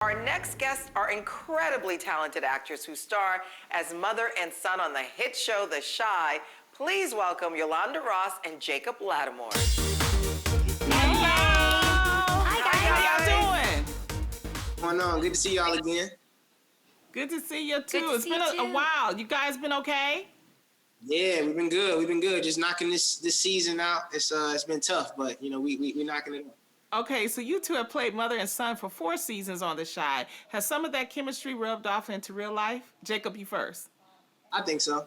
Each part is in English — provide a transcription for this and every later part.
Our next guests are incredibly talented actors who star as mother and son on the hit show The Chi. Please welcome Yolanda Ross and Jacob Latimore. Hello. Hi, guys. How y'all doing? What's going on? Good to see y'all again. Good to see you too. to It's see been you a too. while. You guys been okay? Yeah, we've been good. We've been good. Just knocking this season out. It's been tough, but we knocking it out. Okay, so you two have played mother and son for 4 seasons on The Chi. Has some of that chemistry rubbed off into real life? Jacob, you first. I think so.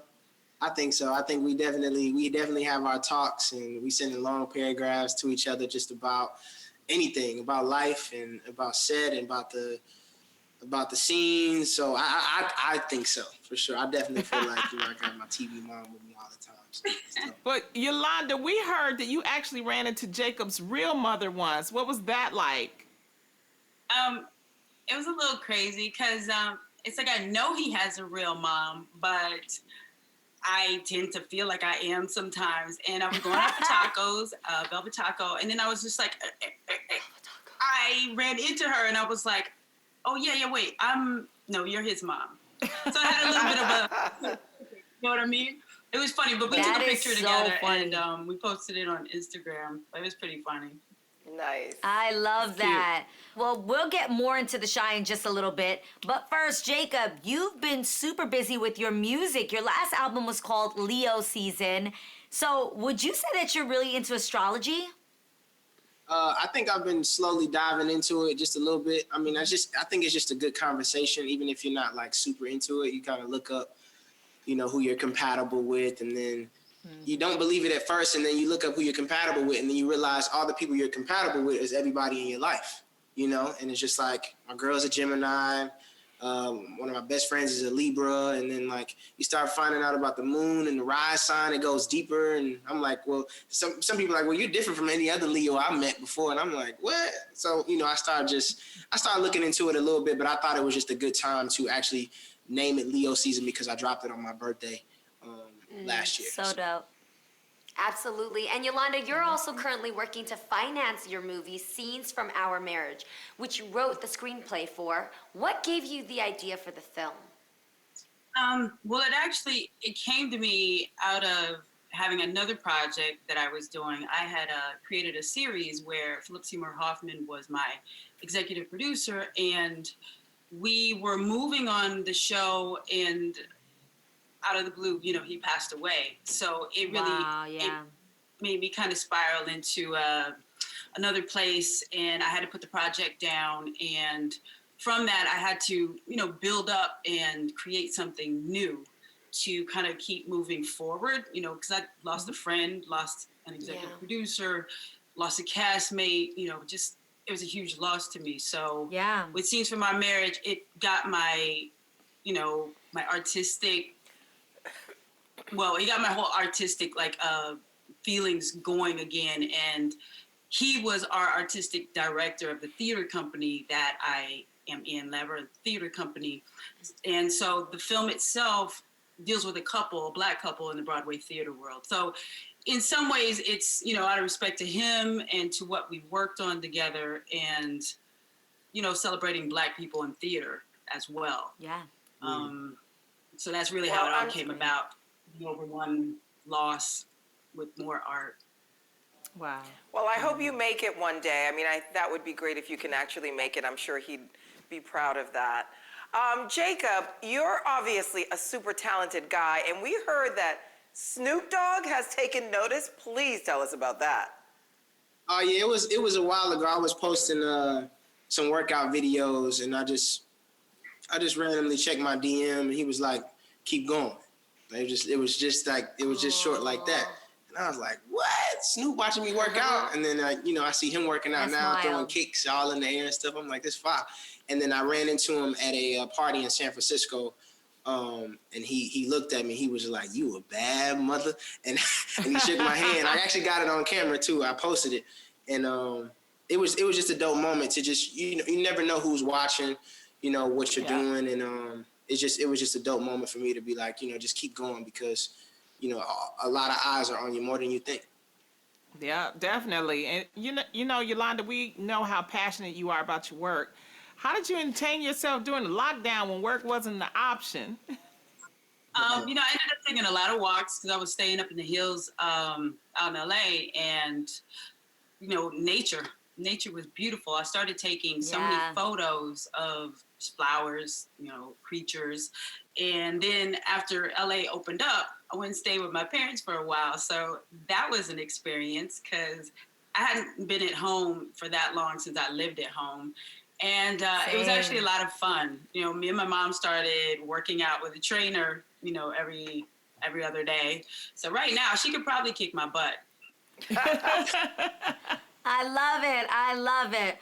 I think we definitely have our talks, and we send long paragraphs to each other just about anything, about life and about set and about the scenes. So I think so for sure. I definitely feel like I got my TV mom with me all the time. So it's dope. But Yolanda, we heard that you actually ran into Jacob's real mother once. What was that like? It was a little crazy because it's like I know he has a real mom, but I tend to feel like I am sometimes. And I was going out for tacos, Velvet Taco, and then I was just like, I ran into her and I was like, oh yeah, wait, no, you're his mom. So I had a little bit of a, you know what I mean? It was funny, but we took a picture together and we posted it on Instagram. It was pretty funny. Nice. I love that. Well, we'll get more into The Chi in just a little bit. But first, Jacob, you've been super busy with your music. Your last album was called Leo Season. So would you say that you're really into astrology? I think I've been slowly diving into it just a little bit. I mean, I think it's just a good conversation, even if you're not like super into it. You kind of look up, who you're compatible with, and then you don't believe it at first, and then you look up who you're compatible with, and then you realize all the people you're compatible with is everybody in your life, and it's just like my girl's a Gemini, one of my best friends is a Libra, and then like you start finding out about the moon and the rise sign, it goes deeper, and I'm like, well, some people are like, well, you're different from any other Leo I met before, and I'm like, what? So I started looking into it a little bit, but I thought it was just a good time to actually name it Leo Season because I dropped it on my birthday last year. So dope. Absolutely. And Yolanda, you're also currently working to finance your movie, Scenes from Our Marriage, which you wrote the screenplay for. What gave you the idea for the film? Well, it came to me out of having another project that I was doing. I had created a series where Philip Seymour Hoffman was my executive producer, and we were moving on the show, and out of the blue, he passed away. So it really it made me kind of spiral into another place, and I had to put the project down. And from that, I had to, build up and create something new to kind of keep moving forward, because I lost a friend, lost an executive producer, lost a castmate, it was a huge loss to me. So with Scenes from Our Marriage, it got my, my artistic, it got my whole artistic feelings going again. And he was our artistic director of the theater company that I am in, Labyrinth Theater Company. And so the film itself deals with a black couple in the Broadway theater world. So in some ways it's, out of respect to him and to what we worked on together, and, celebrating black people in theater as well. Yeah. So that's really how it all came about. The over one loss with more art. Wow. Well, I hope you make it one day. I mean, that would be great if you can actually make it. I'm sure he'd be proud of that. Jacob, you're obviously a super talented guy, and we heard that Snoop Dogg has taken notice. Please tell us about that. Oh yeah, it was a while ago. I was posting some workout videos, and I just randomly checked my DM, and he was like, "Keep going." It was just short like that. And I was like, what? Snoop watching me work out? And then, I see him working out now, throwing kicks all in the air and stuff. I'm like, this fire. And then I ran into him at a party in San Francisco. And he looked at me. He was like, you a bad mother. And he shook my hand. I actually got it on camera, too. I posted it. And it was just a dope moment to just, you never know who's watching, what you're doing. And it was just a dope moment for me to be like, just keep going because, a lot of eyes are on you more than you think. Yeah, definitely. And Yolanda, we know how passionate you are about your work. How did you entertain yourself during the lockdown when work wasn't an option? I ended up taking a lot of walks because I was staying up in the hills out in LA, and nature was beautiful. I started taking so many photos of flowers, creatures, and then after LA opened up, I went and stayed with my parents for a while. So that was an experience because I hadn't been at home for that long since I lived at home. And it was actually a lot of fun. Me and my mom started working out with a trainer, every other day. So right now, she could probably kick my butt. I love it. I love it.